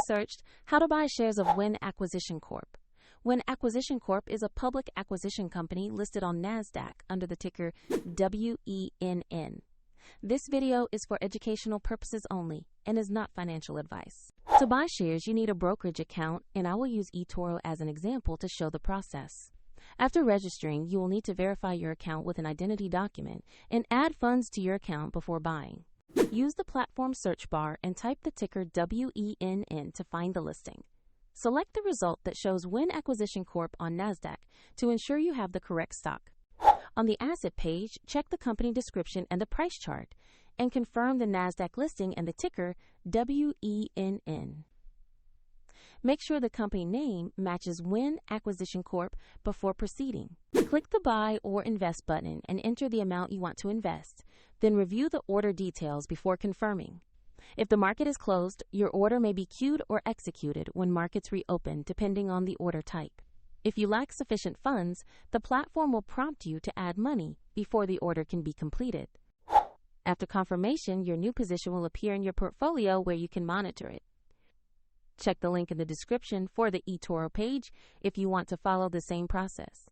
searched how to buy shares of Wen Acquisition Corp. Wen Acquisition Corp is a public acquisition company listed on NASDAQ under the ticker WENN. This video is for educational purposes only and is not financial advice. To buy shares, you need a brokerage account, and I will use eToro as an example to show the process. After registering, you will need to verify your account with an identity document and add funds to your account before buying. Use the platform search bar and type the ticker WENN to find the listing. Select the result that shows Wen Acquisition Corp on NASDAQ to ensure you have the correct stock. On the asset page, check the company description and the price chart, and confirm the NASDAQ listing and the ticker WENN. Make sure the company name matches Wen Acquisition Corp before proceeding. Click the Buy or Invest button and enter the amount you want to invest. Then review the order details before confirming. If the market is closed, your order may be queued or executed when markets reopen, depending on the order type. If you lack sufficient funds, the platform will prompt you to add money before the order can be completed. After confirmation, your new position will appear in your portfolio where you can monitor it. Check the link in the description for the eToro page if you want to follow the same process.